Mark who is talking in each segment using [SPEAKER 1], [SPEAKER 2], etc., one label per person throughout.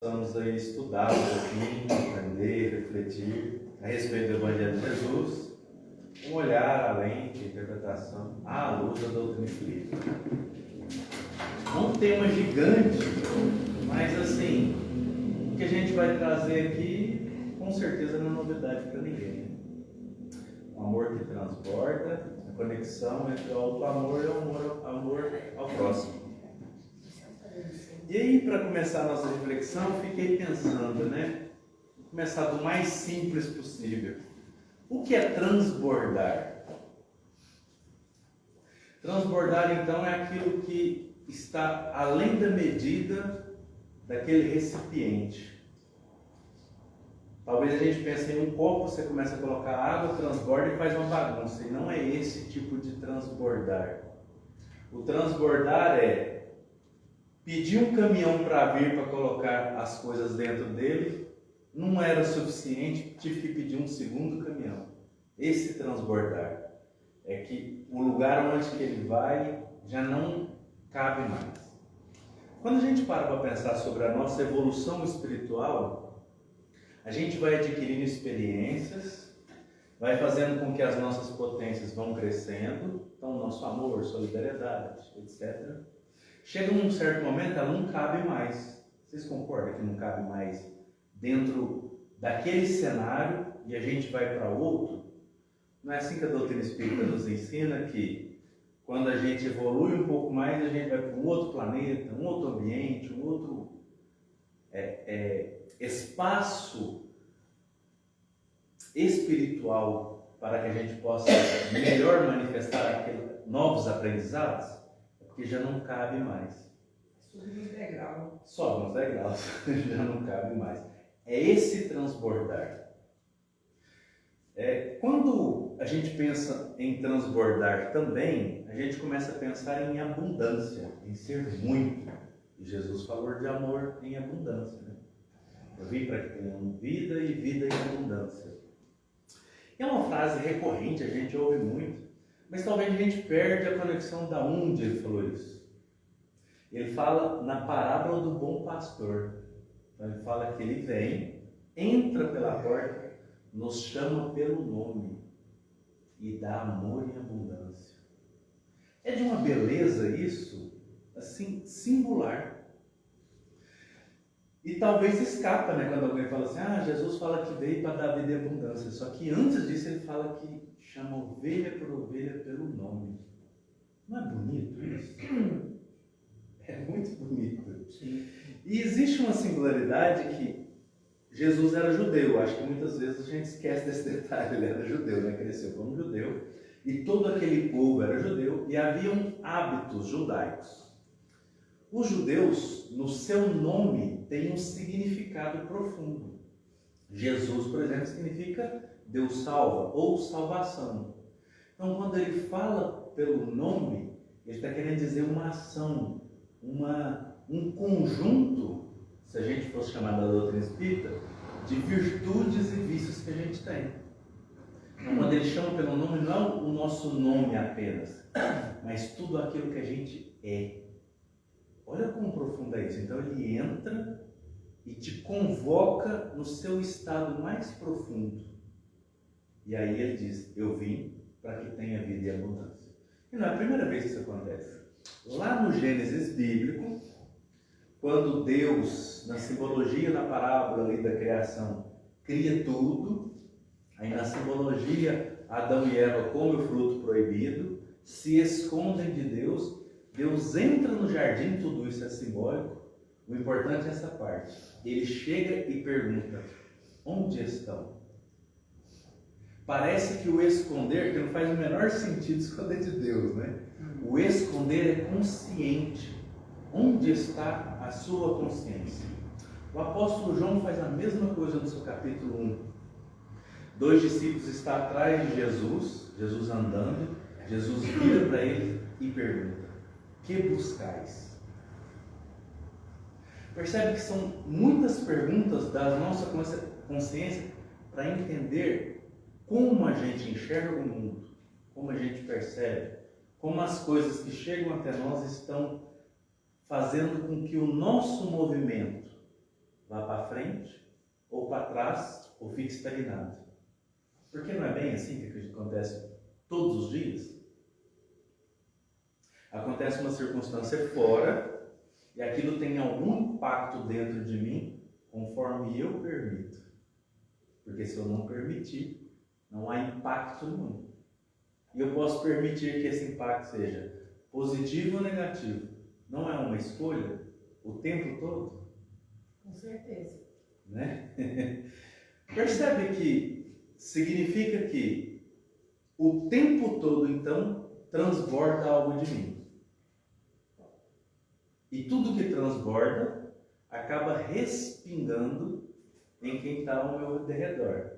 [SPEAKER 1] Vamos aí estudar um pouquinho, aprender, refletir a respeito do Evangelho de Jesus, um olhar além de interpretação à luz da doutrina espírita. Um tema gigante, mas assim, o que a gente vai trazer aqui, com certeza não é novidade para ninguém. O amor que transborda, a conexão entre o auto-amor e o amor ao próximo. E aí, para começar a nossa reflexão, fiquei pensando, Vou começar do mais simples possível. O que é transbordar? Transbordar, então, é aquilo que está além da medida daquele recipiente. Talvez a gente pense em um copo, você começa a colocar água, transborda e faz uma bagunça. E não é esse tipo de transbordar. O transbordar é pedir um caminhão para vir para colocar as coisas dentro dele, não era suficiente, tive que pedir um segundo caminhão. Esse transbordar é que o lugar onde ele vai já não cabe mais. Quando a gente para pensar sobre a nossa evolução espiritual, a gente vai adquirindo experiências, vai fazendo com que as nossas potências vão crescendo, então nosso amor, solidariedade, etc. Chega num certo momento, ela não cabe mais. Vocês concordam que não cabe mais dentro daquele cenário e a gente vai para outro? Não é assim que a doutrina espírita nos ensina que quando a gente evolui um pouco mais, a gente vai para um outro planeta, um outro ambiente, um outro espaço espiritual para que a gente possa melhor manifestar novos aprendizados? Que já não cabe mais.
[SPEAKER 2] Sobe uns degraus.
[SPEAKER 1] Sobe uns degraus, já não cabe mais. É esse transbordar. Quando a gente pensa em transbordar também, a gente começa a pensar em abundância, em ser muito. E Jesus falou de amor em abundância. Eu vim para que tenham vida e vida em abundância. É uma frase recorrente, a gente ouve muito. Mas talvez a gente perde a conexão da onde ele falou isso. Ele fala na parábola do bom pastor. Então ele fala que ele vem, entra pela porta, nos chama pelo nome e dá amor em abundância. É de uma beleza isso, assim, singular. E talvez escapa, quando alguém fala assim, Jesus fala que veio para dar vida em abundância. Só que antes disso ele fala que chama ovelha por ovelha pelo nome. Não é bonito isso? É muito bonito.
[SPEAKER 2] Sim.
[SPEAKER 1] E existe uma singularidade que Jesus era judeu. Acho que muitas vezes a gente esquece desse detalhe. Ele era judeu, cresceu como judeu. E todo aquele povo era judeu e haviam hábitos judaicos. Os judeus, no seu nome, têm um significado profundo. Jesus, por exemplo, significa Deus salva ou salvação. Então, quando ele fala pelo nome, ele está querendo dizer uma ação, um conjunto, se a gente fosse chamar da doutrina espírita, de virtudes e vícios que a gente tem. Então, quando ele chama pelo nome, não é o nosso nome apenas, mas tudo aquilo que a gente é. Olha como profundo é isso. Então, ele entra e te convoca no seu estado mais profundo. E aí ele diz, eu vim para que tenha vida e abundância. E não é a primeira vez que isso acontece. Lá no Gênesis bíblico, quando Deus, na simbologia, na parábola ali da criação, cria tudo, aí na simbologia, Adão e Eva comem o fruto proibido, se escondem de Deus, Deus entra no jardim, tudo isso é simbólico. O importante é essa parte. Ele chega e pergunta, onde estão? Parece que o esconder, que não faz o menor sentido esconder de Deus, O esconder é consciente. Onde está a sua consciência? O apóstolo João faz a mesma coisa no seu capítulo 1. 2 discípulos estão atrás de Jesus, Jesus andando, Jesus vira para ele e pergunta, que buscais? Percebe que são muitas perguntas da nossa consciência para entender como a gente enxerga o mundo, como a gente percebe, como as coisas que chegam até nós estão fazendo com que o nosso movimento vá para frente, ou para trás, ou fique estagnado. Porque não é bem assim que acontece todos os dias? Acontece uma circunstância fora, e aquilo tem algum impacto dentro de mim, conforme eu permito. Porque se eu não permitir, não há impacto nenhum. E eu posso permitir que esse impacto seja positivo ou negativo. Não é uma escolha o tempo todo?
[SPEAKER 2] Com certeza.
[SPEAKER 1] Né? Percebe que significa que o tempo todo, então, transborda algo de mim. E tudo que transborda acaba respingando em quem está ao meu redor.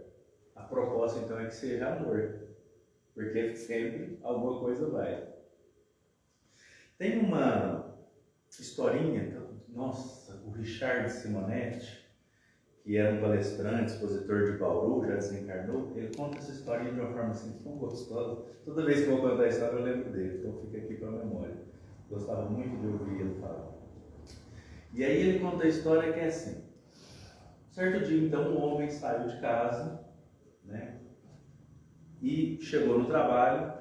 [SPEAKER 1] A proposta, então, é que seja amor. Porque sempre alguma coisa vai. Tem uma historinha, nossa, o Richard Simonetti, que era um palestrante, expositor de Bauru, já desencarnou, ele conta essa historinha de uma forma assim tão gostosa. Toda vez que eu vou contar a história eu lembro dele, então fica aqui para a memória. Gostava muito de ouvir ele falar. E aí ele conta a história que é assim. Certo dia, então, um homem saiu de casa, né? E chegou no trabalho,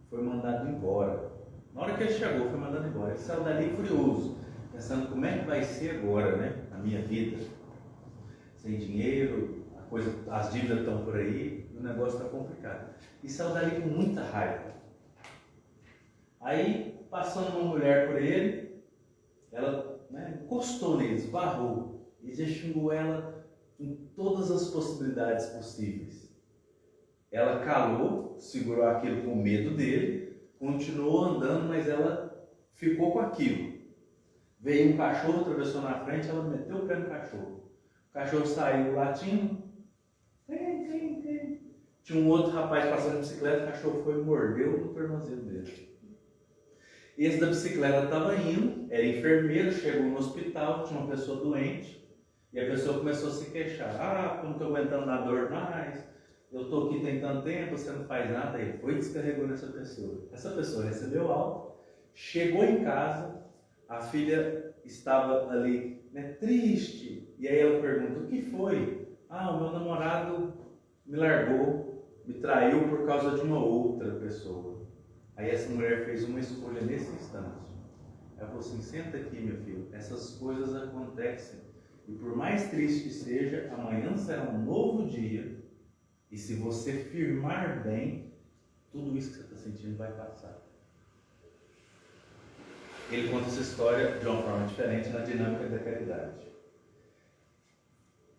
[SPEAKER 1] foi mandado embora. Na hora que ele chegou, foi mandado embora. Ele saiu dali furioso, pensando como é que vai ser agora, né? A minha vida. Sem dinheiro, as dívidas estão por aí, o negócio está complicado. E saiu dali com muita raiva. Aí, passando uma mulher por ele, ela, né, encostou nele, esbarrou, e já xingou ela em todas as possibilidades possíveis. Ela calou, segurou aquilo com medo dele, continuou andando, mas ela ficou com aquilo. Veio um cachorro, atravessou na frente, ela meteu o pé no cachorro. O cachorro saiu latindo. Tinha um outro rapaz passando de bicicleta, o cachorro foi e mordeu no tornozelo dele. Esse da bicicleta estava indo, era enfermeiro, chegou no hospital, tinha uma pessoa doente, e a pessoa começou a se queixar. Ah, não estou aguentando na dor mais, eu estou aqui tem tanto tempo, você não faz nada. Ele foi e descarregou nessa pessoa. Essa pessoa recebeu alta, chegou em casa, a filha estava ali, né, triste, e aí ela pergunta, o que foi? Ah, o meu namorado me largou, me traiu por causa de uma outra pessoa. Aí essa mulher fez uma escolha nesse instante. Ela falou assim, senta aqui, meu filho, essas coisas acontecem. E por mais triste que seja, amanhã será um novo dia. E se você firmar bem, tudo isso que você está sentindo vai passar. Ele conta essa história de uma forma diferente na dinâmica da caridade.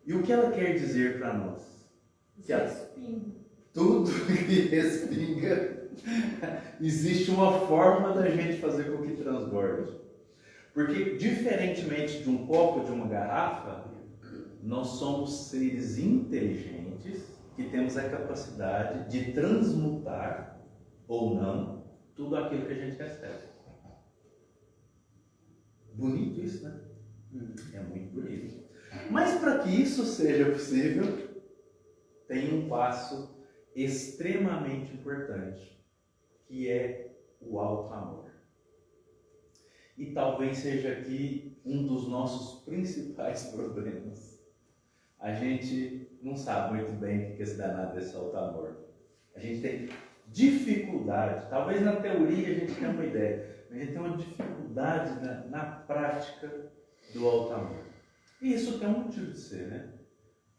[SPEAKER 1] E o que ela quer dizer para nós? Que tudo que respinga, existe uma forma da gente fazer com que transborde. Porque, diferentemente de um copo ou de uma garrafa, nós somos seres inteligentes que temos a capacidade de transmutar, ou não, tudo aquilo que a gente recebe. Bonito isso, né? É muito bonito. Mas para que isso seja possível, tem um passo extremamente importante, que é o alto amor. E talvez seja aqui um dos nossos principais problemas. A gente não sabe muito bem o que é esse danado desse alto amor. A gente tem dificuldade, talvez na teoria a gente tenha uma ideia, mas a gente tem uma dificuldade na prática do alto amor. E isso tem um motivo de ser, né?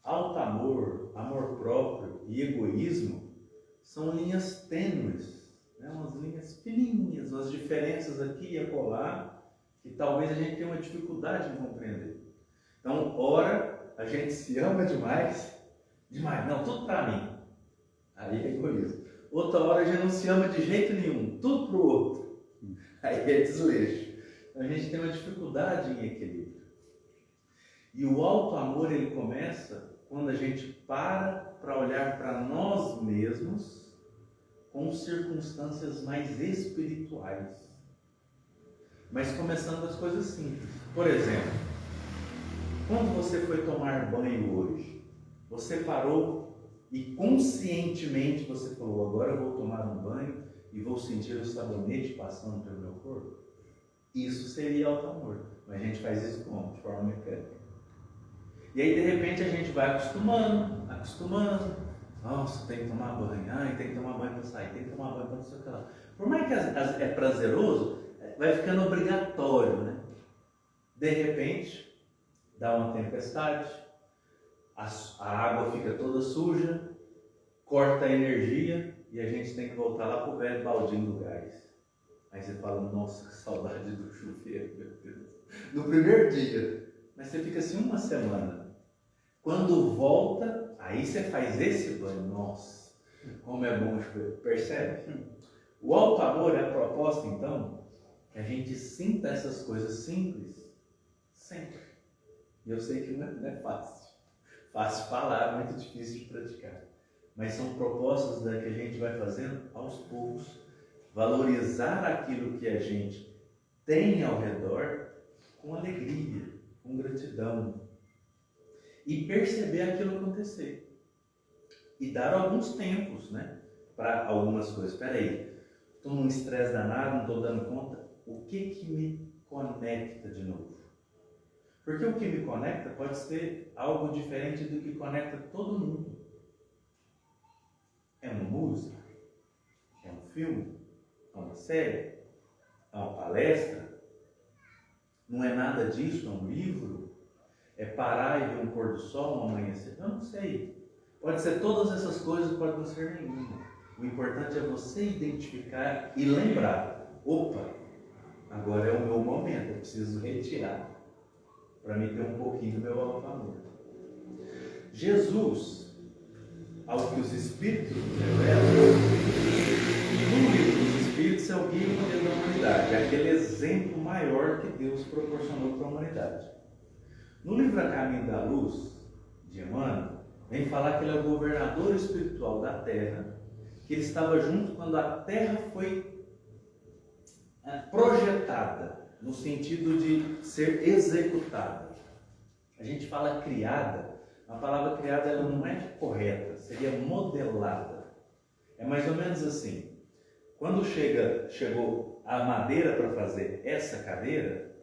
[SPEAKER 1] Alto amor, amor próprio e egoísmo são linhas tênues, né? Umas linhas fininhas, umas diferenças aqui e acolá, que talvez a gente tenha uma dificuldade em compreender. Então, ora, a gente se ama demais, não, tudo para mim, aí é egoísmo. Outra hora a gente não se ama de jeito nenhum, tudo para o outro, aí é desleixo. Então, a gente tem uma dificuldade em equilíbrio. E o alto amor, ele começa quando a gente para olhar para nós mesmos com circunstâncias mais espirituais. Mas começando das coisas simples. Por exemplo, quando você foi tomar banho hoje, você parou e conscientemente você falou, agora eu vou tomar um banho e vou sentir o sabonete passando pelo meu corpo? Isso seria alto amor. Mas a gente faz isso como? De forma mecânica. E aí de repente a gente vai acostumando, acostumando. Nossa, tem que tomar banho, ai, tem que tomar banho para sair, tem que tomar banho para não sei o que lá. Por mais que é prazeroso, vai ficando obrigatório, né? De repente, dá uma tempestade, a água fica toda suja, corta a energia e a gente tem que voltar lá pro velho baldinho do gás. Aí você fala, nossa, que saudade do chuveiro, meu Deus. No primeiro dia, mas você fica assim uma semana. Quando volta, aí você faz esse banho, nossa, como é bom o chuveiro, percebe? O alto amor é a proposta, então, que a gente sinta essas coisas simples, sempre. E eu sei que não é fácil. Fácil falar, muito difícil de praticar. Mas são propostas que a gente vai fazendo aos poucos. Valorizar aquilo que a gente tem ao redor com alegria, com gratidão. E perceber aquilo acontecer. E dar alguns tempos, né? Para algumas coisas. Espera aí, estou num estresse danado, não estou dando conta. O que me conecta de novo? Porque o que me conecta pode ser algo diferente do que conecta todo mundo. É uma música? É um filme? É uma série? É uma palestra? Não é nada disso? É um livro? É parar e ver um pôr do sol, um amanhecer? Eu não sei. Pode ser todas essas coisas, pode não ser nenhuma. O importante é você identificar e lembrar. Opa, agora é o meu momento, eu preciso retirar para me ter um pouquinho do meu alto amor. Jesus, ao que os Espíritos revelam, no livro dos Espíritos é o guia e modelo da humanidade, é aquele exemplo maior que Deus proporcionou para a humanidade. No livro A Caminho da Luz, de Emmanuel, vem falar que ele é o governador espiritual da Terra, que ele estava junto quando a Terra foi projetada, no sentido de ser executada. A gente fala criada, a palavra criada ela não é correta, seria modelada. É mais ou menos assim, quando chegou a madeira para fazer essa cadeira,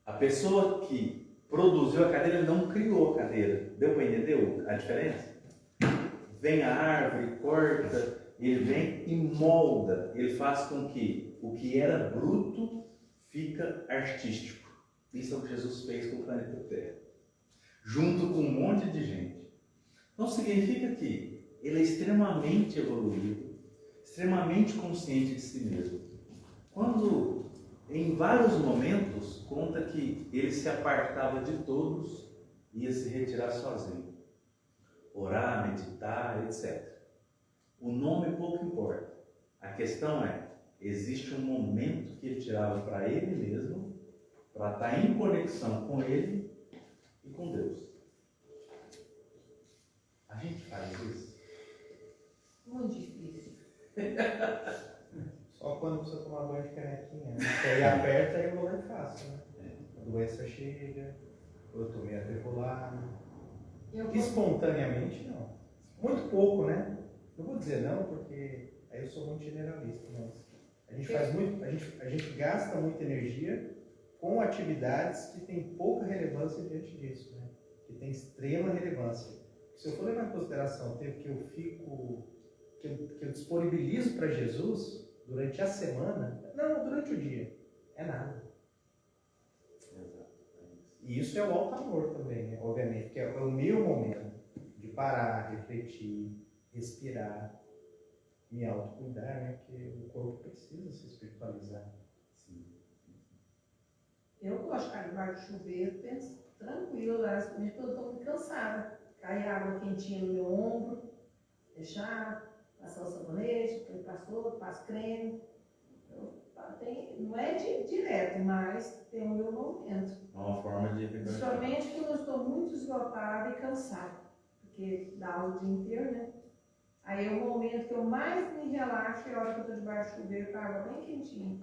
[SPEAKER 1] a pessoa que produziu a cadeira não criou a cadeira. Deu para entender a diferença? Vem a árvore, corta, ele vem e molda, ele faz com que o que era bruto fica artístico. Isso é o que Jesus fez com o planeta Terra, junto com um monte de gente. Então significa que ele é extremamente evoluído, extremamente consciente de si mesmo. Quando, em vários momentos, conta que ele se apartava de todos e ia se retirar sozinho. Orar, meditar, etc. O nome pouco importa. A questão é, existe um momento que ele tirava para ele mesmo, para estar em conexão com ele e com Deus. A gente faz isso?
[SPEAKER 2] Muito difícil.
[SPEAKER 3] Só quando precisa tomar banho de canequinha, né? Porque aí aperta e o lugar é fácil, né? A doença chega, eu tô meio atribulado. Espontaneamente, não. Muito pouco, né? Não vou dizer não, porque aí eu sou muito generalista, mas a gente faz muito, a gente gasta muita energia com atividades que têm pouca relevância diante disso, né? Que tem extrema relevância. Se eu for levar em consideração o tempo que eu fico, que eu disponibilizo para Jesus durante a semana, não, durante o dia, é nada. E isso é o alto amor também, né? Obviamente, que é o meu momento de parar, refletir, respirar, me autocuidar, né? Porque o corpo precisa se espiritualizar.
[SPEAKER 1] Sim.
[SPEAKER 2] Eu gosto de ficar debaixo do chuveiro, penso tranquilo, mesmo quando eu estou muito cansada. Cai água quentinha no meu ombro, deixar, passar o sabonete, depois passou, passo creme. Não é direto, mas tem o meu momento.
[SPEAKER 1] É uma forma de...
[SPEAKER 2] Principalmente quando eu estou muito esgotada e cansada, porque dá aula o dia inteiro, né? Aí é o momento que eu mais me relaxo, é a hora que eu estou debaixo do chuveiro com a água bem quentinha.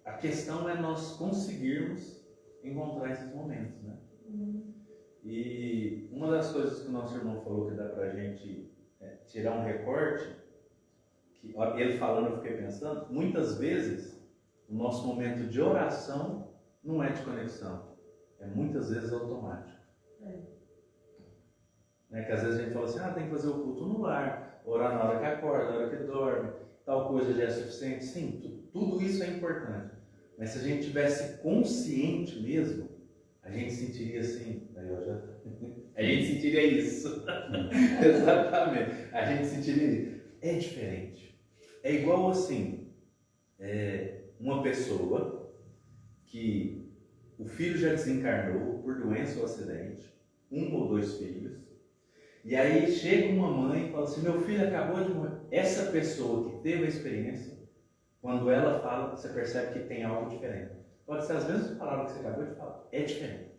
[SPEAKER 1] A questão é nós conseguirmos encontrar esses momentos, né? E uma das coisas que o nosso irmão falou que dá pra gente tirar um recorte, que ele falando eu fiquei pensando, muitas vezes o nosso momento de oração não é de conexão, é muitas vezes automático. Né? Que às vezes a gente fala assim, tem que fazer o culto no lar, orar na hora que acorda, na hora que dorme, tal coisa já é suficiente. Sim, tudo isso é importante. Mas se a gente tivesse consciente mesmo, a gente sentiria assim, a gente sentiria isso. Exatamente. A gente sentiria isso. É diferente. É igual assim, uma pessoa que o filho já desencarnou por doença ou acidente, 1 ou 2 filhos, e aí chega uma mãe e fala assim, meu filho acabou de morrer. Essa pessoa que teve a experiência, quando ela fala, você percebe que tem algo diferente. Pode ser as mesmas palavras que você acabou de falar, é diferente.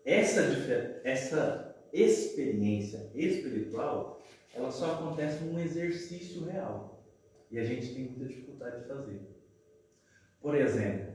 [SPEAKER 1] Essa experiência espiritual, ela só acontece num exercício real. E a gente tem muita dificuldade de fazer. Por exemplo,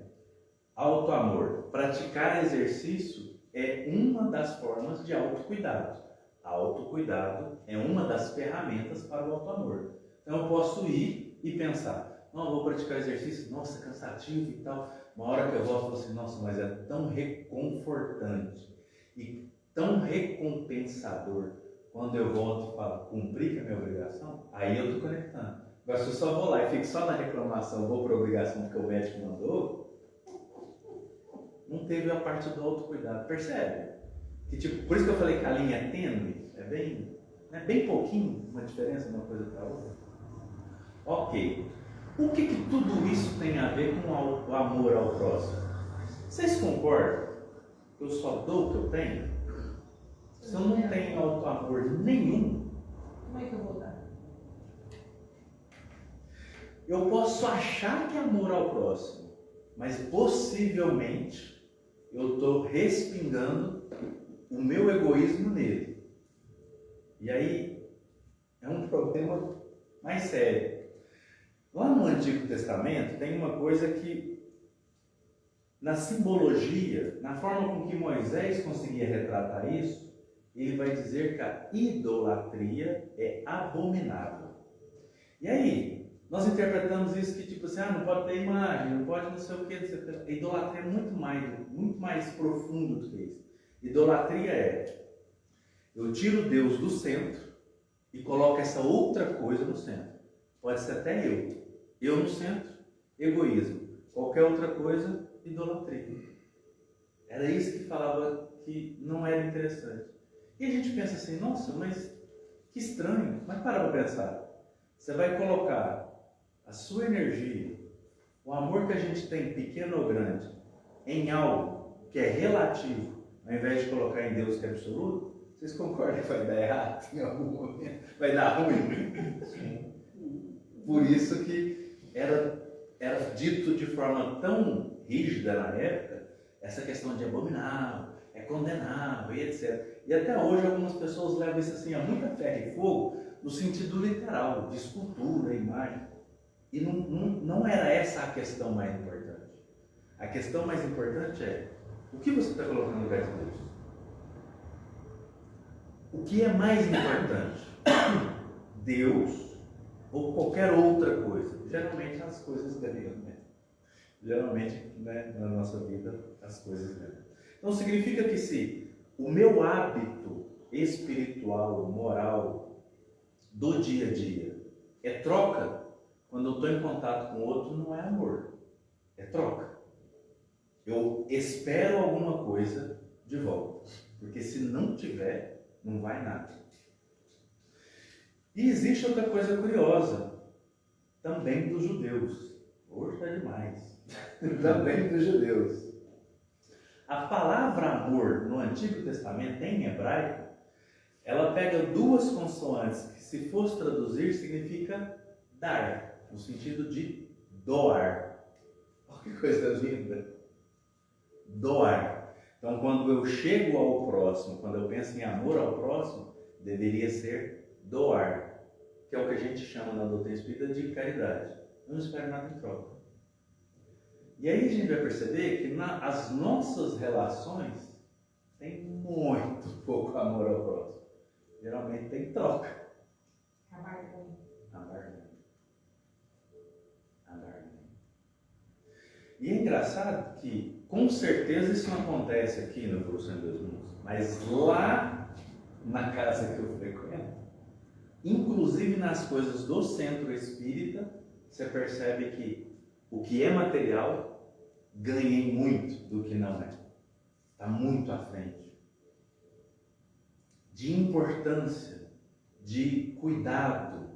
[SPEAKER 1] autoamor. Praticar exercício é uma das formas de autocuidado. Autocuidado é uma das ferramentas para o autoamor. Então eu posso ir e pensar, não, vou praticar exercício, nossa, cansativo e tal. Uma hora que eu volto, eu falo assim, nossa, mas é tão reconfortante e tão recompensador quando eu volto e falo, cumpri com a minha obrigação, aí eu estou conectando. Agora, se eu só vou lá e fico só na reclamação, vou para a obrigação que o médico mandou, não teve a parte do autocuidado. Percebe? Que, tipo, por isso que eu falei que a linha é tênue, é bem pouquinho uma diferença de uma coisa para outra. Ok. O que tudo isso tem a ver com o amor ao próximo? Vocês concordam? Eu só dou o que eu tenho? Se eu não tenho autoamor nenhum,
[SPEAKER 2] como é que eu vou dar?
[SPEAKER 1] Eu posso achar que é amor ao próximo, mas possivelmente eu estou respingando o meu egoísmo nele. E aí é um problema mais sério. Lá no Antigo Testamento tem uma coisa que, na simbologia, na forma com que Moisés conseguia retratar isso, ele vai dizer que a idolatria é abominável. E aí, nós interpretamos isso que tipo assim, não pode ter imagem, não pode não sei o que, a idolatria é muito mais profundo do que isso. Idolatria é, eu tiro Deus do centro e coloco essa outra coisa no centro. Pode ser até eu no centro, egoísmo. Qualquer outra coisa, idolatria. Era isso que falava que não era interessante. E a gente pensa assim, nossa, mas que estranho. Mas para pensar. Você vai colocar a sua energia, o amor que a gente tem, pequeno ou grande, em algo que é relativo, ao invés de colocar em Deus que é absoluto, vocês concordam que vai dar errado em algum momento? Vai dar ruim? Sim. Por isso que era dito de forma tão rígida na época, essa questão de abominável, é condenável e etc. E até hoje algumas pessoas levam isso assim a muita ferro e fogo, no sentido literal, de escultura, imagem. E não era essa a questão mais importante. A questão mais importante é, o que você está colocando no lugar de Deus? O que é mais importante? Deus ou qualquer outra coisa? Geralmente as coisas ganham, né? Geralmente, né, na nossa vida, as coisas ganham. Então significa que se o meu hábito espiritual, moral, do dia a dia é troca, quando eu estou em contato com o outro, não é amor, é troca. Eu espero alguma coisa de volta, porque se não tiver, não vai nada. E existe outra coisa curiosa, também dos judeus. Hoje está demais. Também dos judeus. A palavra amor no Antigo Testamento, em hebraico, ela pega duas consoantes que, se fosse traduzir, significa dar, no sentido de doar. Olha que coisa linda! Doar. Então, quando eu chego ao próximo, quando eu penso em amor ao próximo, deveria ser doar, que é o que a gente chama na doutrina espírita de caridade. Não espero nada em troca. E aí a gente vai perceber que as nossas relações têm muito pouco amor ao próximo. Geralmente tem troca. Amargura. E é engraçado que, com certeza, isso não acontece aqui no Evolução em Dois Mundos, mas lá na casa que eu frequento, inclusive nas coisas do centro espírita, você percebe que o que é material ganha muito do que não é. Está muito à frente. De importância, de cuidado,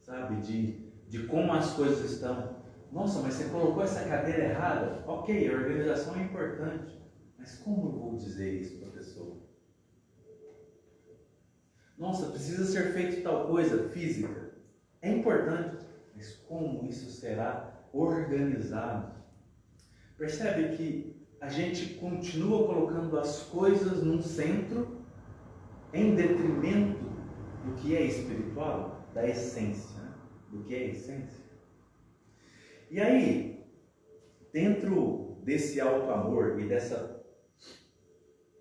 [SPEAKER 1] sabe? De como as coisas estão. Nossa, mas você colocou essa cadeira errada? Ok, a organização é importante, mas como eu vou dizer isso para a pessoa? Nossa, precisa ser feito tal coisa física. É importante, mas como isso será organizado? Percebe que a gente continua colocando as coisas num centro em detrimento do que é espiritual, da essência, né? Do que é essência. E aí, dentro desse alto amor e dessa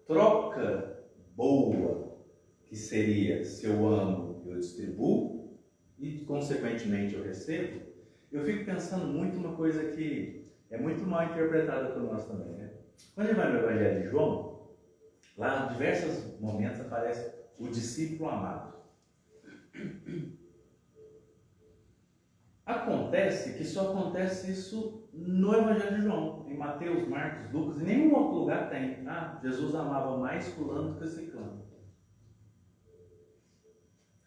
[SPEAKER 1] troca boa, que seria se eu amo, eu distribuo e consequentemente eu recebo, eu fico pensando muito uma coisa que é muito mal interpretada por nós também, né? Quando a gente vai no Evangelho de João, lá em diversos momentos aparece o discípulo amado. Acontece que só acontece isso no Evangelho de João, em Mateus, Marcos, Lucas, em nenhum outro lugar tem. Ah, Jesus amava mais fulano do que ciclano.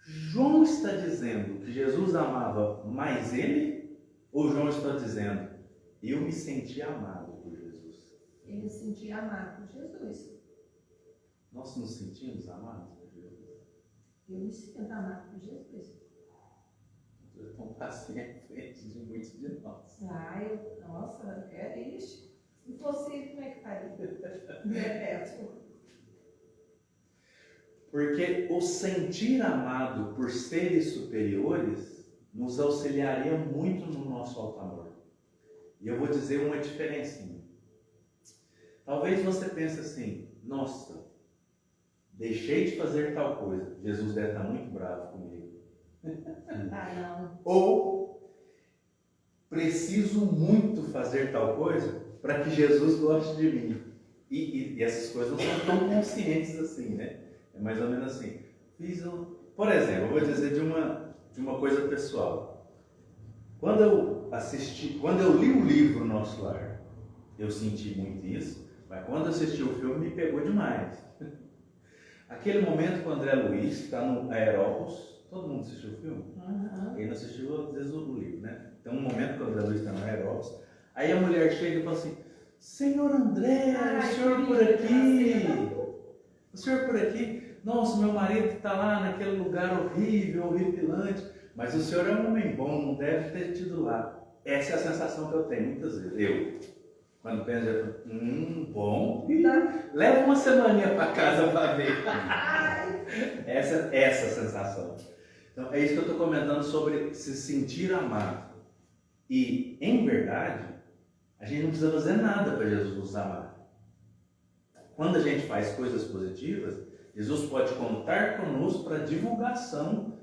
[SPEAKER 1] João está dizendo que Jesus amava mais ele? Ou João está dizendo, eu me senti amado por Jesus?
[SPEAKER 2] Ele se sentia amado por Jesus.
[SPEAKER 1] Nós nos sentimos amados por Jesus?
[SPEAKER 2] Eu me sinto amado por Jesus.
[SPEAKER 1] Então passei à frente de muitos de nós.
[SPEAKER 2] Nossa, eu quero isso. Se fosse ele, como é que estaria?
[SPEAKER 1] Porque o sentir amado por seres superiores nos auxiliaria muito no nosso alto amor. E eu vou dizer uma diferencinha. Talvez você pense assim, nossa, deixei de fazer tal coisa, Jesus deve estar muito bravo comigo.
[SPEAKER 2] Não.
[SPEAKER 1] Ou preciso muito fazer tal coisa para que Jesus goste de mim. E essas coisas não são tão conscientes assim, né? É mais ou menos assim. Por exemplo, eu vou dizer de uma coisa pessoal. Quando eu li o livro Nosso Lar, eu senti muito isso, mas quando eu assisti o filme me pegou demais. Aquele momento que o André Luiz está no Aerópolis. Todo mundo assistiu o filme?
[SPEAKER 2] Uhum.
[SPEAKER 1] Ele não assistiu, às vezes, o livro, né? Tem um momento que o André Luiz está no Aerópolis. Aí a mulher chega e fala assim, Senhor André, o senhor por aqui? O senhor por aqui? Nossa, meu marido está lá naquele lugar horrível, horripilante. Mas o senhor é um homem bom, não deve ter tido lá. Essa é a sensação que eu tenho muitas vezes. Quando penso, eu falo, bom. Leva uma semaninha para casa para ver. Essa sensação. Então, é isso que eu estou comentando sobre se sentir amado. E, em verdade, a gente não precisa fazer nada para Jesus nos amar. Quando a gente faz coisas positivas, Jesus pode contar conosco para divulgação,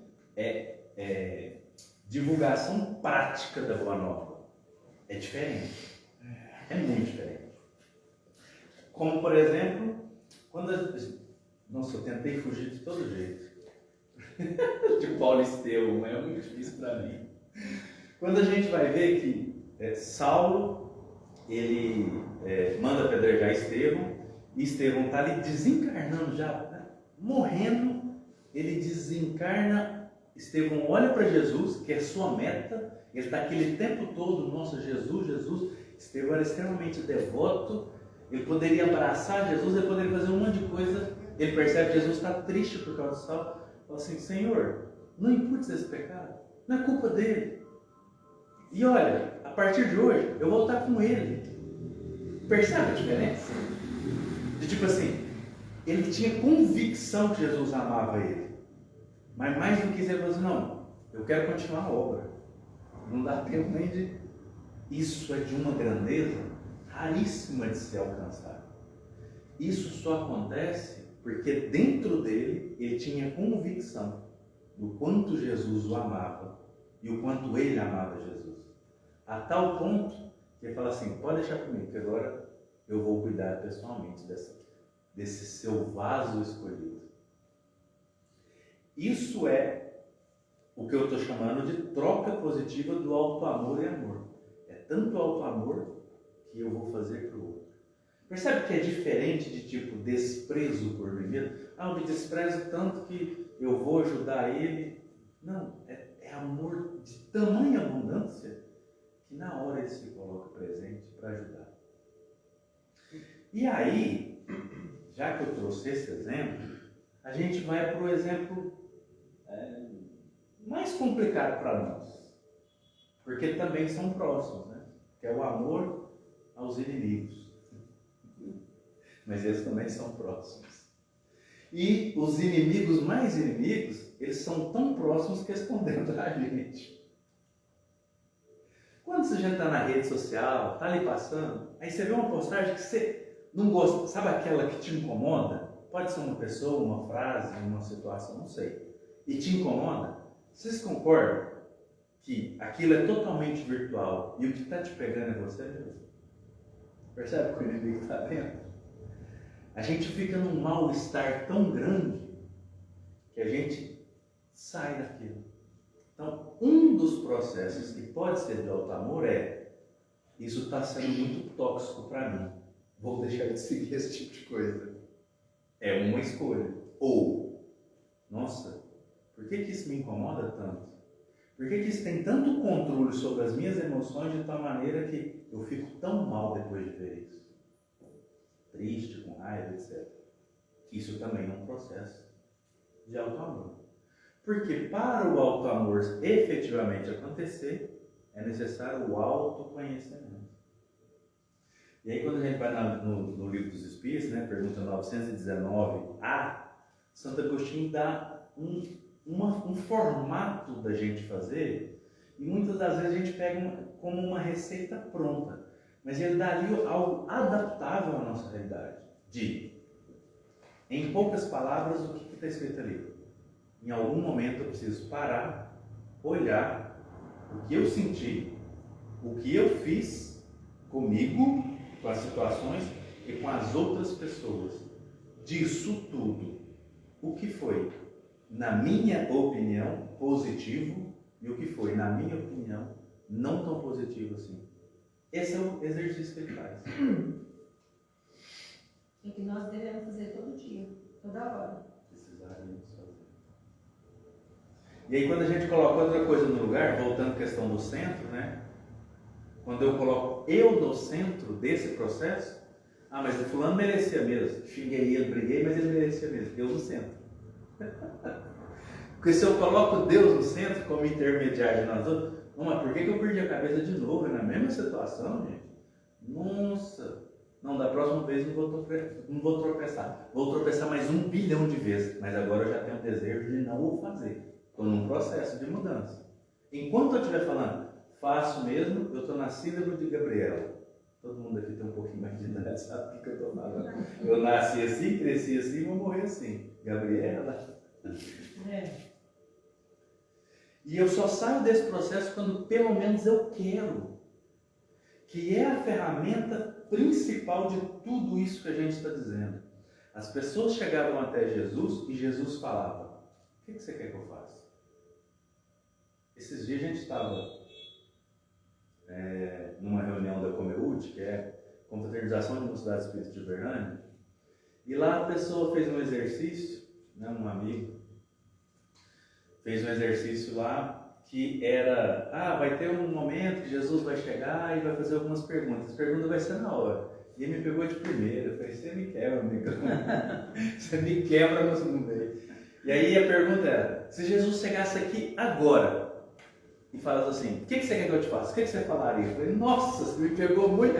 [SPEAKER 1] divulgação prática da Boa Nova. É diferente. É muito diferente. Como, por exemplo, Nossa, eu tentei fugir de todo jeito. De Paulo Estevão, é muito difícil para mim. Quando a gente vai ver que Saulo, ele manda apedrejar Estevão, e Estevão está ali desencarnando já, né? Morrendo, ele desencarna, Estevão olha para Jesus, que é sua meta, ele está aquele tempo todo, nossa, Jesus, Jesus. Estevão era extremamente devoto, ele poderia abraçar Jesus, ele poderia fazer um monte de coisa, ele percebe que Jesus está triste por causa de Saulo, fala assim, Senhor, não imputes esse pecado, não é culpa dele. E olha, a partir de hoje, eu vou estar com ele. Percebe a diferença? De tipo assim, ele tinha convicção que Jesus amava ele. Mas mais do que isso, ele falou assim, não, eu quero continuar a obra. Não dá tempo nem de... Isso é de uma grandeza raríssima de se alcançar. Isso só acontece porque dentro dele, ele tinha convicção do quanto Jesus o amava e o quanto ele amava Jesus. A tal ponto que ele fala assim, pode deixar comigo, que agora eu vou cuidar pessoalmente desse seu vaso escolhido. Isso é o que eu estou chamando de troca positiva do auto-amor e amor. É tanto auto-amor que eu vou fazer para o outro. Percebe que é diferente de tipo desprezo por mim mesmo? Eu me desprezo tanto que eu vou ajudar ele. Não, é amor de tamanha abundância que na hora ele se coloca presente para ajudar. E aí, já que eu trouxe esse exemplo, a gente vai para o exemplo mais complicado para nós, porque também são próximos, né? Que é o amor aos inimigos. Mas eles também são próximos. E os inimigos mais inimigos, eles são tão próximos que estão dentro da gente. Quando você já está na rede social, está ali passando, aí você vê uma postagem que você não gosta, sabe aquela que te incomoda? Pode ser uma pessoa, uma frase, uma situação, não sei. E te incomoda? Vocês concordam que aquilo é totalmente virtual e o que está te pegando é você mesmo? Percebe que o inimigo está dentro? A gente fica num mal-estar tão grande que a gente sai daquilo. Então, um dos processos que pode ser de auto-amor isso está sendo muito tóxico para mim. Vou deixar de seguir esse tipo de coisa. É uma escolha. Ou, nossa, por que isso me incomoda tanto? Por que isso tem tanto controle sobre as minhas emoções de tal maneira que eu fico tão mal depois de ver isso? Triste, com raiva, etc. Isso também é um processo de auto-amor. Porque para o auto-amor efetivamente acontecer, é necessário o autoconhecimento. E aí quando a gente vai no Livro dos Espíritos, né, pergunta 919a, Santo Agostinho dá um formato da gente fazer, e muitas das vezes a gente pega como uma receita pronta. Mas ele dá ali algo adaptável à nossa realidade. Em poucas palavras, o que está escrito ali? Em algum momento eu preciso parar, olhar o que eu senti, o que eu fiz comigo, com as situações e com as outras pessoas. Disso tudo, o que foi, na minha opinião, positivo e o que foi, na minha opinião, não tão positivo assim. Esse é o exercício que ele faz.
[SPEAKER 2] E que nós devemos fazer todo dia, toda hora.
[SPEAKER 1] Precisaremos fazer. E aí quando a gente coloca outra coisa no lugar, voltando à questão do centro, né? Quando eu coloco eu no centro desse processo, mas o fulano merecia mesmo. Xinguei ele, briguei, mas ele merecia mesmo. Deus no centro. Porque se eu coloco Deus no centro como intermediário de nós outros, mas por que eu perdi a cabeça de novo na mesma situação, gente? Nossa! Não, da próxima vez não vou tropeçar. Vou tropeçar mais 1 bilhão de vezes. Mas agora eu já tenho o desejo de não o fazer. Estou num processo de mudança. Enquanto eu estiver falando, faço mesmo, eu estou na síndrome de Gabriela. Todo mundo aqui tem um pouquinho mais de idade, sabe o que eu estou falando? Eu nasci assim, cresci assim, vou morrer assim. Gabriela. E eu só saio desse processo quando pelo menos eu quero. Que é a ferramenta principal de tudo isso que a gente está dizendo. As pessoas chegavam até Jesus e Jesus falava: o que você quer que eu faça? Esses dias a gente estava numa reunião da Comeúd, que é Confraternização de Mocidade Espírita de Uberlândia, e lá a pessoa fez um exercício, né, um amigo, fez um exercício lá que era, vai ter um momento que Jesus vai chegar e vai fazer algumas perguntas. A pergunta vai ser na hora. E ele me pegou de primeira. Eu falei, você me quebra, amigo. Você me quebra no meio. E aí a pergunta era, se Jesus chegasse aqui agora e falasse assim, o que você quer que eu te faça? O que você falaria? Eu falei, nossa, você me pegou muito.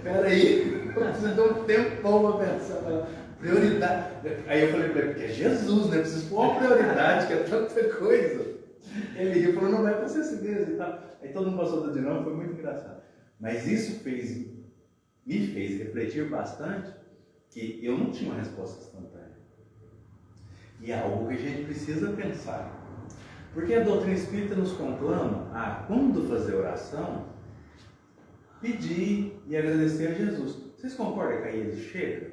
[SPEAKER 1] Peraí, eu preciso de um tempão para pensar. Prioridade. Aí eu falei para ele, porque é Jesus, né? Preciso pôr uma prioridade, que é tanta coisa. Ele ligou e falou, não vai para ser assim mesmo e tal. Aí todo mundo passou do dinâmico, foi muito engraçado. Mas isso me fez refletir bastante que eu não tinha uma resposta instantânea. E é algo que a gente precisa pensar. Porque a doutrina espírita nos conclama a, quando fazer oração, pedir e agradecer a Jesus. Vocês concordam que aí ele chega?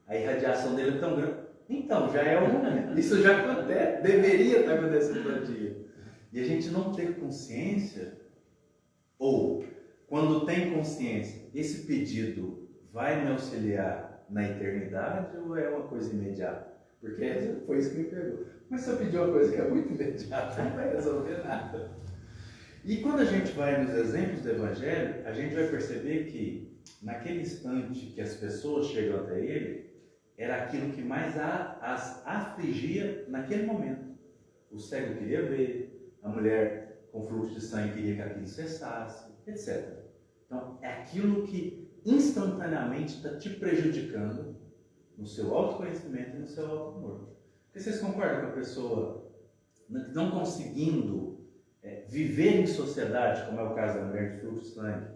[SPEAKER 1] A irradiação dele é tão grande? Então, já é um... Isso já acontece, deveria estar acontecendo todo dia. E a gente não ter consciência, ou quando tem consciência, esse pedido vai me auxiliar na eternidade ou é uma coisa imediata? Porque foi isso que me pegou. Mas se eu pedir uma coisa que é muito imediata, não vai resolver nada. E quando a gente vai nos exemplos do Evangelho, a gente vai perceber que naquele instante que as pessoas chegam até ele, era aquilo que mais as afligia naquele momento. O cego queria ver, a mulher com fluxo de sangue queria que aquilo cessasse, etc. Então, é aquilo que instantaneamente está te prejudicando no seu autoconhecimento e no seu auto-amor. Porque vocês concordam com a pessoa não conseguindo viver em sociedade, como é o caso da mulher de fluxo de sangue,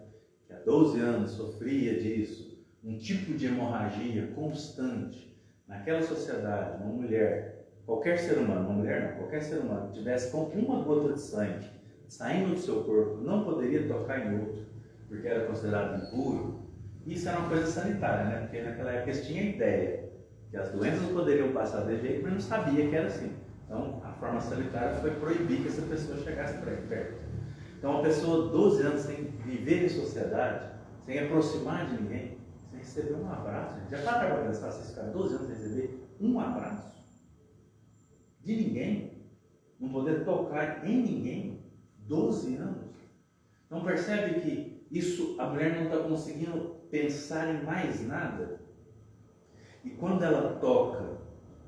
[SPEAKER 1] que há 12 anos sofria disso, um tipo de hemorragia constante, naquela sociedade, uma mulher, qualquer ser humano, uma mulher não, qualquer ser humano que tivesse com uma gota de sangue saindo do seu corpo, não poderia tocar em outro, porque era considerado impuro. Isso era uma coisa sanitária, né? Porque naquela época eles tinham a ideia que as doenças não poderiam passar de jeito, mas não sabia que era assim. Então, a forma sanitária foi proibir que essa pessoa chegasse perto. Então, uma pessoa 12 anos sem viver em sociedade, sem aproximar de ninguém, sem receber um abraço. Já para para pensar, vocês ficaram 12 anos sem receber um abraço de ninguém, não poder tocar em ninguém, 12 anos. Então, percebe que isso, a mulher não está conseguindo pensar em mais nada. E quando ela toca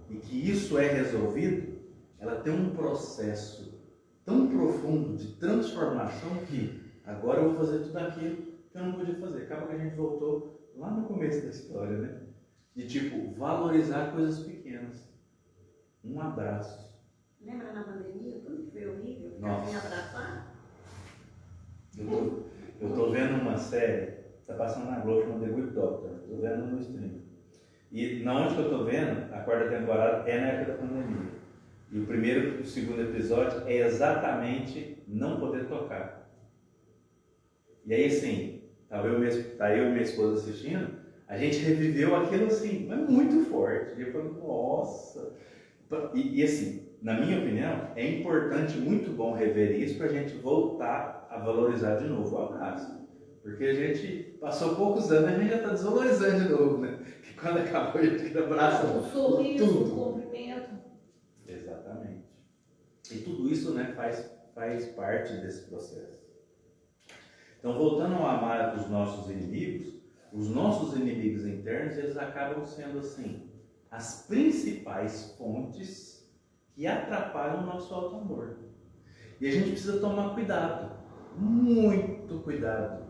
[SPEAKER 1] e que isso é resolvido, ela tem um processo tão profundo de transformação que agora eu vou fazer tudo aquilo que eu não podia fazer. Acaba que a gente voltou lá no começo da história, né? De tipo, valorizar coisas pequenas. Um abraço.
[SPEAKER 4] Lembra na pandemia? Tudo que foi horrível?
[SPEAKER 1] Nossa.
[SPEAKER 4] Me abraçar?
[SPEAKER 1] Eu tô vendo uma série, tá passando na Globo, chama The Good Doctor. Tô vendo no stream. E na onde que eu tô vendo, a quarta temporada é na época da pandemia. E o primeiro e o segundo episódio é exatamente não poder tocar. E aí assim, tá eu e minha esposa assistindo, a gente reviveu aquilo assim, mas muito forte. E eu falei, nossa. E assim, na minha opinião, é importante, muito bom rever isso para a gente voltar a valorizar de novo o abraço. Porque a gente passou poucos anos e a gente já está desvalorizando de novo, né? Que quando acabou a gente abraça
[SPEAKER 2] O sorriso,
[SPEAKER 1] tudo.
[SPEAKER 2] o cumprimento.
[SPEAKER 1] Exatamente. E tudo isso, né, faz parte desse processo. Então, voltando ao amar os nossos inimigos internos, eles acabam sendo, assim, as principais fontes que atrapalham o nosso auto-amor. E a gente precisa tomar cuidado, muito cuidado.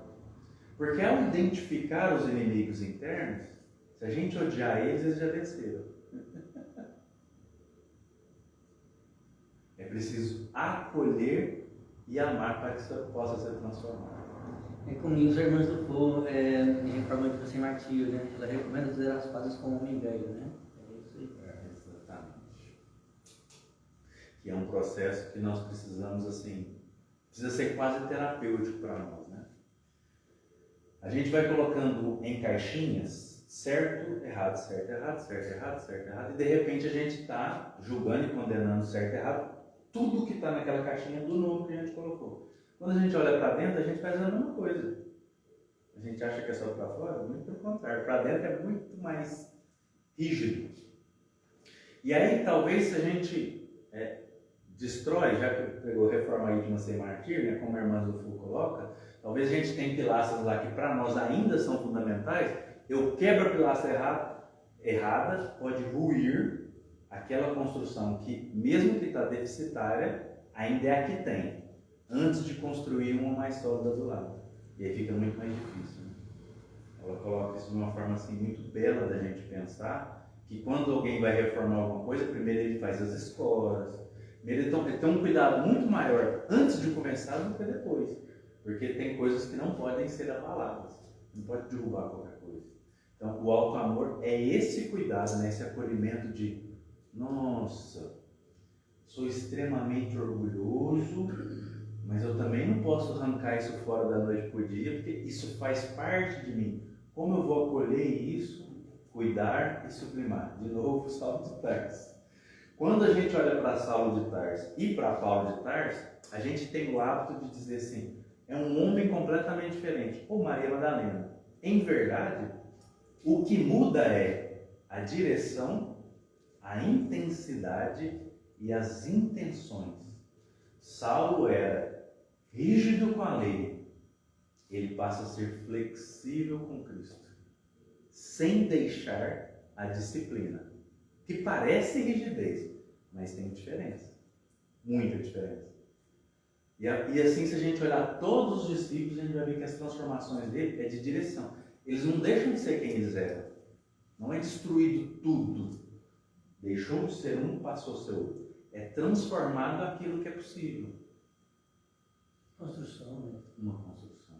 [SPEAKER 1] Porque ao identificar os inimigos internos, se a gente odiar eles, eles já venceram. É preciso acolher e amar para que isso possa ser transformado.
[SPEAKER 5] É comigo, os irmãos do povo, em reforma de você martírio, né? Ela recomenda fazer as pazes com o homem velho, né? É isso aí.
[SPEAKER 1] Exatamente. Que é um processo que nós precisamos, assim, precisa ser quase terapêutico para nós, né? A gente vai colocando em caixinhas certo, errado, certo, errado, certo, errado, certo, errado, e de repente a gente está julgando e condenando certo, errado, tudo que está naquela caixinha do novo que a gente colocou. Quando a gente olha para dentro, a gente faz a mesma coisa. A gente acha que é só para fora, muito pelo contrário. Para dentro é muito mais rígido. E aí, talvez, se a gente destrói, já que pegou reforma aí de uma sem martírio, né, como a irmã do Fu coloca, talvez a gente tenha pilastras lá que para nós ainda são fundamentais. Eu quebro a pilastra errada, pode ruir aquela construção que, mesmo que está deficitária, ainda é a que tem, antes de construir uma mais sólida do lado. E aí fica muito mais difícil. Né? Ela coloca isso de uma forma assim, muito bela da gente pensar, que quando alguém vai reformar alguma coisa, primeiro ele faz as escoras, primeiro ele tem um cuidado muito maior antes de começar do que depois, porque tem coisas que não podem ser abaladas, não pode derrubar qualquer coisa. Então, o auto-amor é esse cuidado, né? Esse acolhimento de, nossa, sou extremamente orgulhoso Mas eu também não posso arrancar isso fora da noite para o dia, porque isso faz parte de mim. Como eu vou acolher isso, cuidar e sublimar? De novo, Saulo de Tarso. Quando a gente olha para Saulo de Tarso e para Paulo de Tarso, a gente tem o hábito de dizer assim, é um homem completamente diferente. Ou Maria Madalena. Em verdade, o que muda é a direção, a intensidade e as intenções. Saulo era rígido com a lei, ele passa a ser flexível com Cristo, sem deixar a disciplina, que parece rigidez, mas tem diferença, muita diferença. E assim, se a gente olhar todos os discípulos, a gente vai ver que as transformações dele é de direção. Eles não deixam de ser quem eles eram, não é destruído tudo, deixou de ser um, passou a ser outro. É transformado aquilo que é possível.
[SPEAKER 5] Construção, né?
[SPEAKER 1] Uma construção.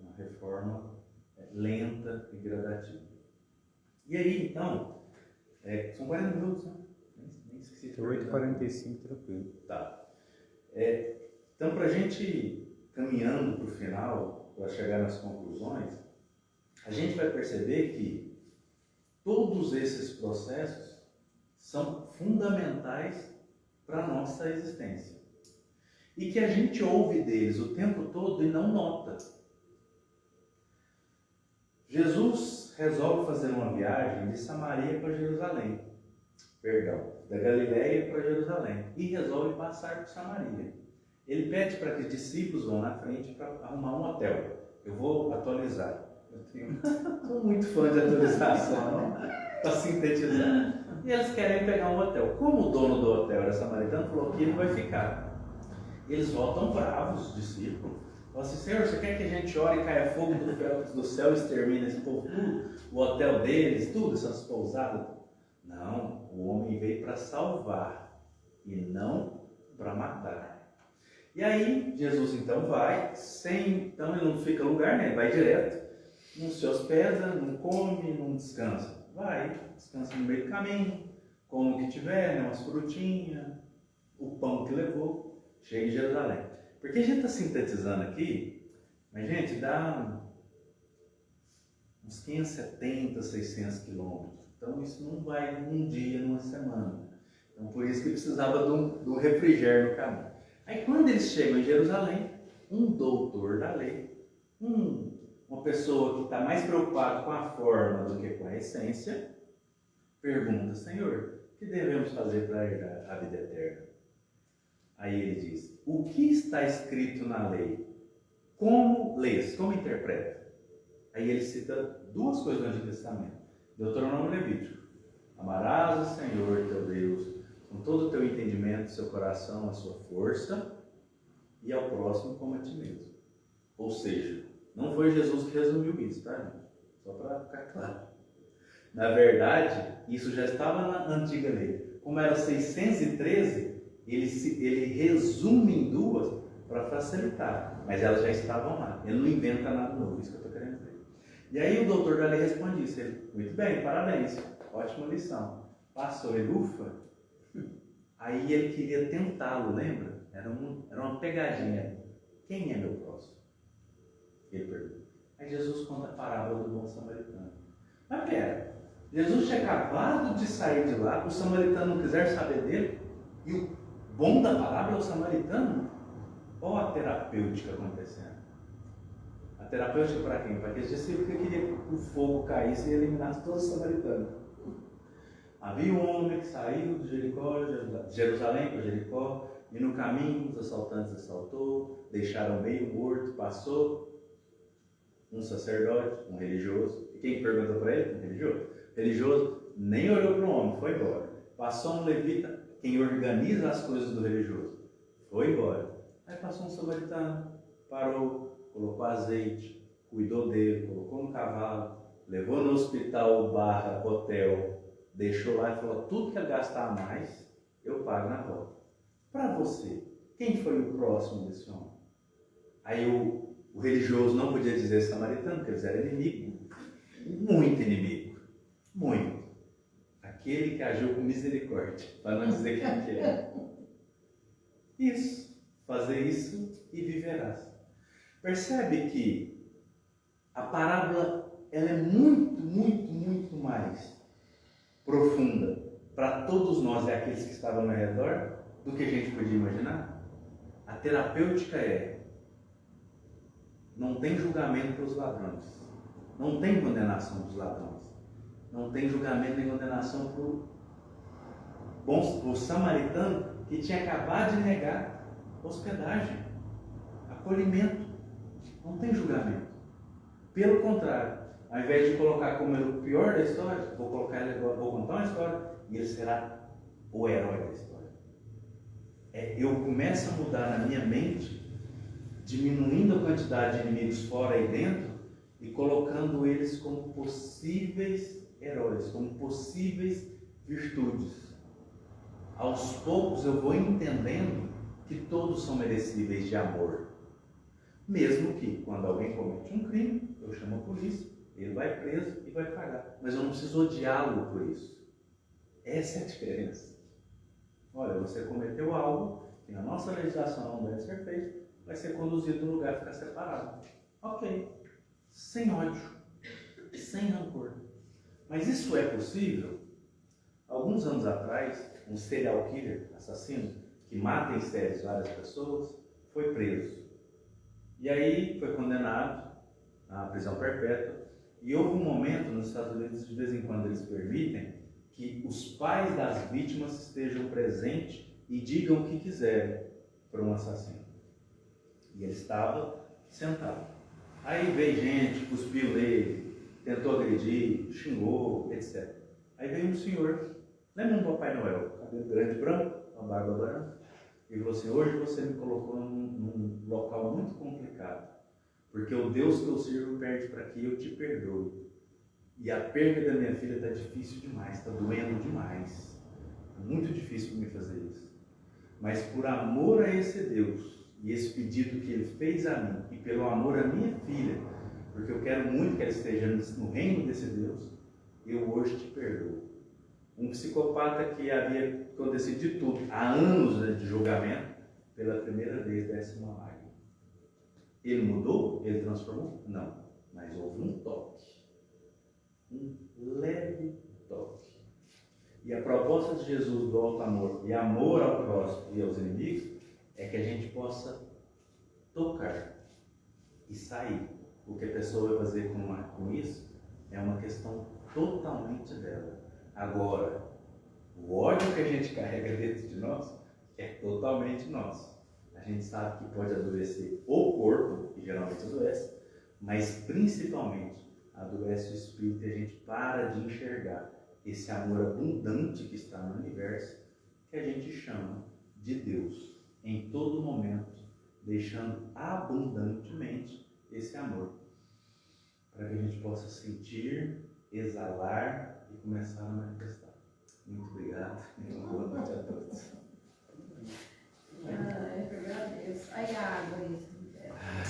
[SPEAKER 1] Uma reforma lenta e gradativa. E aí, então, são 40 minutos, né? Nem esqueci.
[SPEAKER 6] 8h45, tranquilo.
[SPEAKER 1] Tá. Então, para a gente ir caminhando para o final, para chegar nas conclusões, a gente vai perceber que todos esses processos são fundamentais para a nossa existência. E que a gente ouve deles o tempo todo e não nota. Jesus resolve fazer uma viagem de Samaria para Jerusalém. Perdão, da Galileia para Jerusalém. E resolve passar por Samaria. Ele pede para que os discípulos vão na frente para arrumar um hotel. Eu vou atualizar. Sou muito fã de atualização, para sintetizar. E eles querem pegar um hotel. Como o dono do hotel era samaritano, falou que ele vai ficar. Eles voltam bravos, os discípulos. Falam assim, Senhor, você quer que a gente ore e caia fogo do céu e extermine esse povo tudo? O hotel deles, tudo, essas pousadas? Não, o homem veio para salvar e não para matar. E aí, Jesus então vai, então ele não fica no lugar, né? Ele vai direto, não se hospeda, não come, não descansa. Vai, descansa no meio do caminho, come o que tiver, né, umas frutinhas, o pão que levou, chega em Jerusalém. Porque a gente está sintetizando aqui, mas gente, dá uns 570, 600 quilômetros. Então isso não vai num dia, numa semana. Então por isso que precisava de um refrigério no caminho. Aí quando eles chegam em Jerusalém, um doutor da lei, uma pessoa que está mais preocupada com a forma do que com a essência, pergunta, Senhor, o que devemos fazer para herdar a vida eterna? Aí ele diz, o que está escrito na lei? Como lês? Como interpreta? Aí ele cita duas coisas do Antigo Testamento. Deuteronômio e Levítico. Amarás o Senhor teu Deus com todo o teu entendimento, seu coração, a sua força, e ao próximo como a ti mesmo. Ou seja, não foi Jesus que resumiu isso, tá, gente? Só para ficar claro. Na verdade, isso já estava na antiga lei. Como era 613, ele resume em duas para facilitar. Mas elas já estavam lá. Ele não inventa nada novo, isso que eu estou querendo dizer. E aí o doutor da lei responde isso. Ele, muito bem, parabéns, ótima lição. Passou, ele ufa. Aí ele queria tentá-lo, lembra? Era uma pegadinha. Quem é meu próximo? Ele pergunta. Aí Jesus conta a parábola do bom samaritano. Mas pera, Jesus tinha acabado de sair de lá, o samaritano não quiser saber dele, e o bom da parábola é o samaritano? Olha a terapêutica acontecendo. A terapêutica para quem? Para aqueles discípulos que queriam que o fogo caísse e eliminasse todos os samaritanos. Havia um homem que saiu de Jerusalém para Jericó, e no caminho os assaltantes assaltou, deixaram meio morto, passou um sacerdote, um religioso. E quem perguntou para ele? Um religioso. O religioso nem olhou para o homem, foi embora. Passou um levita, quem organiza as coisas do religioso, foi embora. Aí passou um samaritano, parou, colocou azeite, cuidou dele, colocou no cavalo, levou no hospital / hotel, deixou lá e falou, tudo que ele gastar a mais, eu pago na volta. Para você, quem foi o próximo desse homem? Aí o religioso não podia dizer samaritano, porque eles eram inimigos. Muito inimigo. Muito. Aquele que agiu com misericórdia, para não dizer quem que é. Isso. fazer isso e viverás. Percebe que a parábola ela é muito, muito, muito mais profunda para todos nós e aqueles que estavam ao redor do que a gente podia imaginar. A terapêutica não tem julgamento para os ladrões, não tem condenação para os ladrões, não tem julgamento nem condenação para o samaritano que tinha acabado de negar hospedagem, acolhimento. Não tem julgamento. Pelo contrário, ao invés de colocar como ele o pior da história, vou contar uma história e ele será o herói da história. Eu começo a mudar na minha mente, diminuindo a quantidade de inimigos fora e dentro e colocando eles como possíveis heróis, como possíveis virtudes. Aos poucos eu vou entendendo que todos são merecíveis de amor. Mesmo que, quando alguém comete um crime, eu chamo a polícia, ele vai preso e vai pagar. Mas eu não preciso odiá-lo por isso. Essa é a diferença. Olha, você cometeu algo que na nossa legislação não deve ser feito, vai ser conduzido no lugar e ficar separado. Ok. Sem ódio, sem rancor. Mas isso é possível? Alguns anos atrás, um serial killer, assassino, que mata em séries várias pessoas, foi preso. E aí foi condenado à prisão perpétua. E houve um momento nos Estados Unidos, de vez em quando eles permitem, que os pais das vítimas estejam presentes e digam o que quiserem para um assassino. E ele estava sentado. Aí veio gente, cuspiu nele, tentou agredir, xingou, etc. Aí veio um senhor, lembra um Papai Noel, cabelo grande branco, uma barba branca, e falou assim: hoje você me colocou num local muito complicado, porque o Deus que eu sirvo perde para que eu te perdoe. E a perda da minha filha está difícil demais, está doendo demais. É muito difícil para mim fazer isso. Mas por amor a esse Deus, e esse pedido que ele fez a mim, e pelo amor à minha filha, porque eu quero muito que ela esteja no reino desse Deus, eu hoje te perdoo. Um psicopata que havia acontecido de tudo, há anos de julgamento, pela primeira vez desce uma lágrima. Ele mudou? Ele transformou? Não. Mas houve um toque. Um leve toque. E a proposta de Jesus do alto amor e amor ao próximo e aos inimigos é que a gente possa tocar e sair. O que a pessoa vai fazer com isso é uma questão totalmente dela. Agora, o ódio que a gente carrega dentro de nós é totalmente nosso. A gente sabe que pode adoecer o corpo, e geralmente adoece, mas principalmente adoece o espírito e a gente para de enxergar esse amor abundante que está no universo, que a gente chama de Deus, em todo momento, deixando abundantemente esse amor, para que a gente possa sentir, exalar e começar a manifestar. Muito obrigado e uma boa noite a todos.